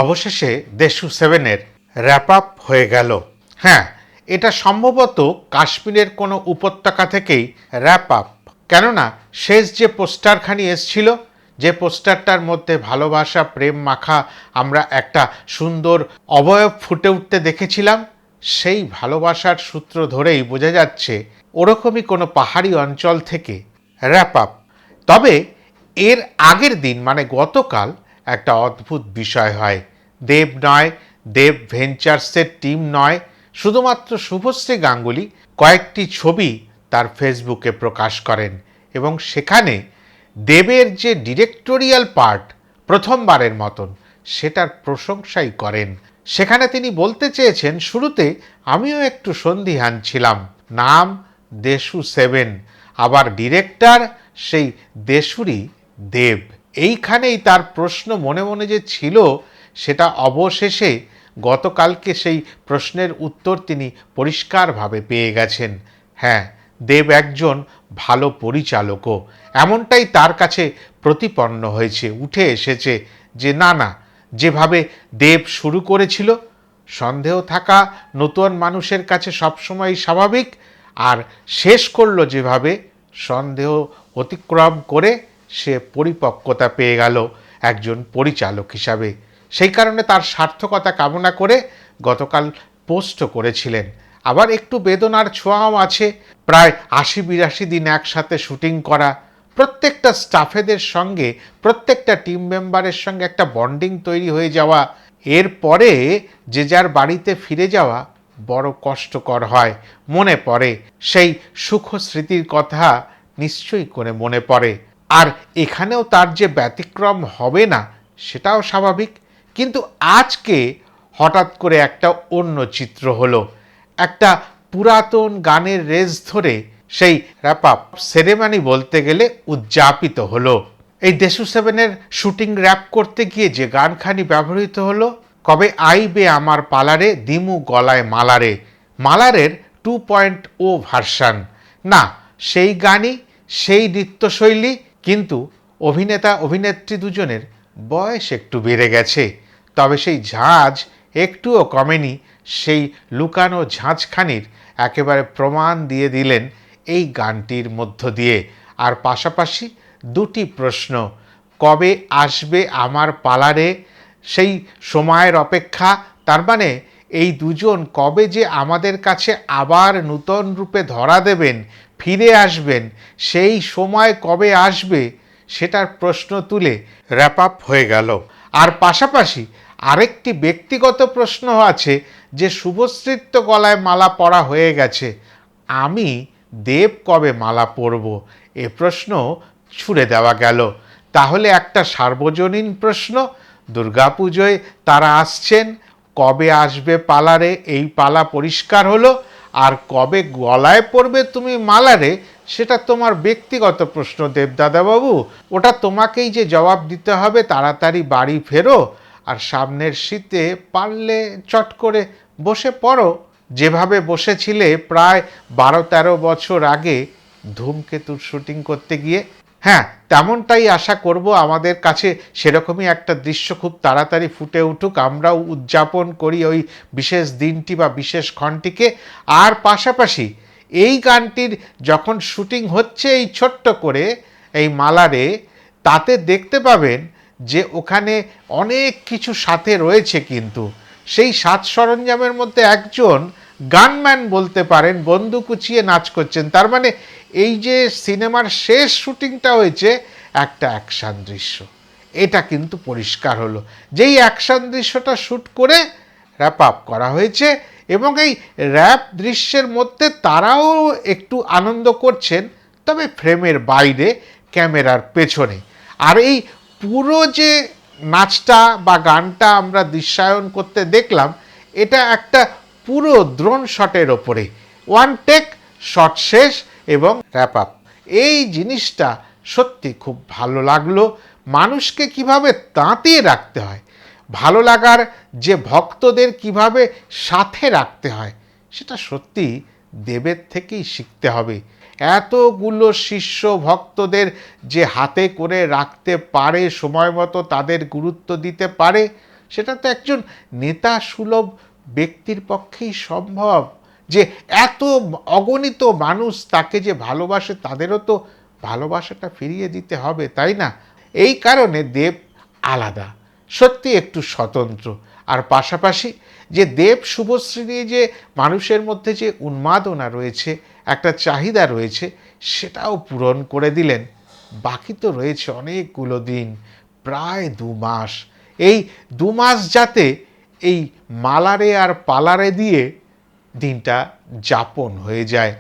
অবশেষে দেশু সেভেনের wrap up হয়ে গেল। হ্যাঁ, এটা সম্ভবত কাশ্মীরের কোনো উপত্যকা থেকেই র্যাপ আপ। কেননা শেষ যে পোস্টারখানি এসছিল, যে পোস্টারটার মধ্যে ভালোবাসা প্রেম মাখা আমরা একটা সুন্দর অবয়ব ফুটে উঠতে দেখেছিলাম, সেই ভালোবাসার সূত্র ধরেই বোঝা যাচ্ছে ওরকমই কোনো পাহাড়ি অঞ্চল থেকে র্যাপ আপ। তবে এর আগের দিন মানে গতকাল একটা অদ্ভুত বিষয় হয়। দেব নয়, দেব ভেঞ্চার্সের টিম নয়, শুধুমাত্র শুভশ্রী গাঙ্গুলি কয়েকটি ছবি তার ফেসবুকে প্রকাশ করেন এবং সেখানে দেবের যে ডিরেক্টোরিয়াল পার্ট প্রথমবারের মতন সেটার প্রশংসাই করেন। সেখানে তিনি বলতে চেয়েছেন, শুরুতে আমিও একটু সন্দিহান ছিলাম, নাম দেশু সেভেন, আবার ডিরেক্টর সেই দেশুরই দেব। এইখানেই তার প্রশ্ন মনে মনে যে ছিল সেটা অবশেষে গতকালকে সেই প্রশ্নের উত্তর তিনি পরিষ্কারভাবে পেয়ে গেছেন। হ্যাঁ, দেব একজন ভালো পরিচালকও, এমনটাই তার কাছে প্রতিপন্ন হয়েছে, উঠে এসেছে যে না না, যেভাবে দেব শুরু করেছিল সন্দেহ থাকা নতুন মানুষের কাছে সবসময় স্বাভাবিক, আর শেষ করলো যেভাবে সন্দেহ অতিক্রম করে সে পরিপক্কতা পেয়ে গেল একজন পরিচালক হিসাবে। সেই কারণে তার সার্থকতা কামনা করে গতকাল পোস্টও করেছিলেন। আবার একটু বেদনার ছোঁয়াও আছে, প্রায় ৮০-৮২ দিন একসাথে শুটিং করা, প্রত্যেকটা স্টাফেদের সঙ্গে প্রত্যেকটা টিম মেম্বারের সঙ্গে একটা বন্ডিং তৈরি হয়ে যাওয়া, এরপরে যে যার বাড়িতে ফিরে যাওয়া বড় কষ্টকর হয়। মনে পড়ে সেই সুখ স্মৃতির কথা, নিশ্চয়ই করে মনে পড়ে। আর এখানেও তার যে ব্যতিক্রম হবে না সেটাও স্বাভাবিক। কিন্তু আজকে হঠাৎ করে একটা অন্য চিত্র হলো। একটা পুরাতন গানের রেস ধরে সেই র্যাপ আপ সেরেমানি বলতে গেলে উদযাপিত হলো। এই দেশু সেভেনের শুটিং র্যাপ করতে গিয়ে যে গানখানি ব্যবহৃত হলো, কবে আইবে আমার পালারে দিমু গলায় মালারে, মালারের 2.0 ভার্সান। না, সেই গানই, সেই নৃত্যশৈলী, কিন্তু অভিনেতা অভিনেত্রী দুজনের বয়স একটু বেড়ে গেছে। তবে সেই ঝাঁজ একটুও কমেনি। সেই লুকানো ঝাঁঝখানির একেবারে প্রমাণ দিয়ে দিলেন এই গানটির মধ্য দিয়ে। আর পাশাপাশি দুটি প্রশ্ন, কবে আসবে আমার পালারে, সেই সময়ের অপেক্ষা, তার মানে এই দুজন কবে যে আমাদের কাছে আবার নূতন রূপে ধরা দেবেন, ফিরে আসবেন, সেই সময় কবে আসবে সেটার প্রশ্ন তুলে র্যাপ আপ হয়ে গেল। আর পাশাপাশি আরেকটি ব্যক্তিগত প্রশ্ন আছে যে শুভশ্রীর তো গলায় মালা পরা হয়ে গেছে, আমি দেব কবে মালা পরব, এ প্রশ্ন ছুড়ে দেওয়া গেল। তাহলে একটা সার্বজনীন প্রশ্ন, দুর্গাপুজোয় তারা আসছেন, কবে আসবে পালারে, এই পালা পরিষ্কার হলো। আর কবে গলায় পড়বে তুমি মালারে, সেটা তোমার ব্যক্তিগত প্রশ্ন দেবদাদাবাবু, ওটা তোমাকেই যে জবাব দিতে হবে। তাড়াতাড়ি বাড়ি ফেরো, আর সামনের শীতে পারলে চট করে বসে পড়ো, যেভাবে বসেছিলে প্রায় ১২-১৩ বছর আগে ধূমকেতুর শুটিং করতে গিয়ে। হ্যাঁ, তেমনটাই আশা করব। আমাদের কাছে সেরকমই একটা দৃশ্য খুব তাড়াতাড়ি ফুটে উঠুক, আমরাও উদযাপন করি ওই বিশেষ দিনটি বা বিশেষ ক্ষণটিকে। আর পাশাপাশি এই গানটির যখন শুটিং হচ্ছে এই ছোট্ট করে এই মালারে, তাতে দেখতে পাবেন যে ওখানে অনেক কিছু সাথে রয়েছে, কিন্তু সেই সাজ সরঞ্জামের মধ্যে একজন গানম্যান বলতে পারেন বন্দুক উঁচিয়ে নাচ করছেন। তার মানে এই যে সিনেমার শেষ শুটিংটা হয়েছে একটা অ্যাকশান দৃশ্য, এটা কিন্তু পরিষ্কার হলো। যেই অ্যাকশান দৃশ্যটা শ্যুট করে র্যাপ আপ করা হয়েছে, এবং এই র্যাপ দৃশ্যের মধ্যে তারাও একটু আনন্দ করছেন, তবে ফ্রেমের বাইরে, ক্যামেরার পেছনে। আর এই পুরো যে নাচটা বা গানটা আমরা দৃশ্যায়ন করতে দেখলাম, এটা একটা পুরো দ্রোণ শটের ওপরে, ওয়ান টেক, শট শেষ এবং র্যাপ আপ। এই জিনিসটা সত্যি খুব ভালো লাগলো। মানুষকে কিভাবে তাঁতিয়ে রাখতে হয়, ভালো লাগার যে ভক্তদের কিভাবে সাথে রাখতে হয়, সেটা সত্যি দেবের থেকেই শিখতে হবে। এতগুলো শিষ্য ভক্তদের যে হাতে করে রাখতে পারে, সময় মতো তাদের গুরুত্ব দিতে পারে, সেটা তো একজন নেতা সুলভ ব্যক্তির পক্ষেই সম্ভব, যে এত অগণিত মানুষ তাকে যে ভালোবাসে তাদেরও তো ভালোবাসাটা ফিরিয়ে দিতে হবে, তাই না? এই কারণে দেব আলাদা, সত্যি একটু স্বতন্ত্র। আর পাশাপাশি যে দেব শুভশ্রী নিয়ে যে মানুষের মধ্যে যে উন্মাদনা রয়েছে, একটা চাহিদা রয়েছে, সেটাও পূরণ করে দিলেন। বাকি তো রয়েছে অনেকগুলো দিন, প্রায় 2 মাস। এই 2 মাস যাতে এই মালারে আর পালারে দিয়ে দিনটা যাপন হয়ে যায়,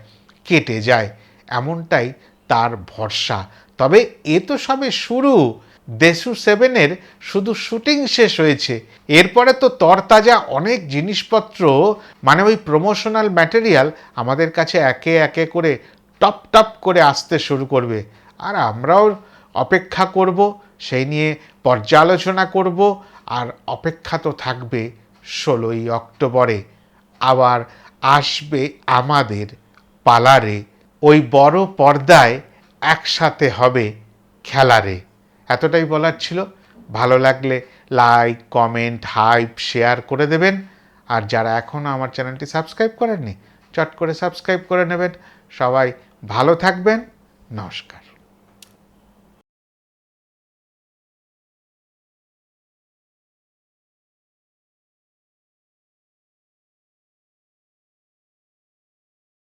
কেটে যায়, এমনটাই তার ভরসা। তবে এ তো সবে শুরু। দেশু 7-এর শুধু শুটিং শেষ হয়েছে, এরপরে তো তরতাজা অনেক জিনিসপত্র, মানে ওই প্রমোশনাল ম্যাটেরিয়াল আমাদের কাছে একে একে করে টপ টপ করে আসতে শুরু করবে। আর আমরাও অপেক্ষা করব, সেই নিয়ে পর্যালোচনা করব। আর অপেক্ষা তো থাকবে 16ই অক্টোবরে, আবার আসবে আমাদের পালারে, ওই বড় পর্দায় একসাথে হবে খেলারে। এতটাই বলার ছিল। ভালো লাগলে লাইক, কমেন্ট, হাইপ, শেয়ার করে দেবেন। আর যারা এখনও আমার চ্যানেলটি সাবস্ক্রাইব করেননি, চট করে সাবস্ক্রাইব করে নেবেন। সবাই ভালো থাকবেন। নমস্কার।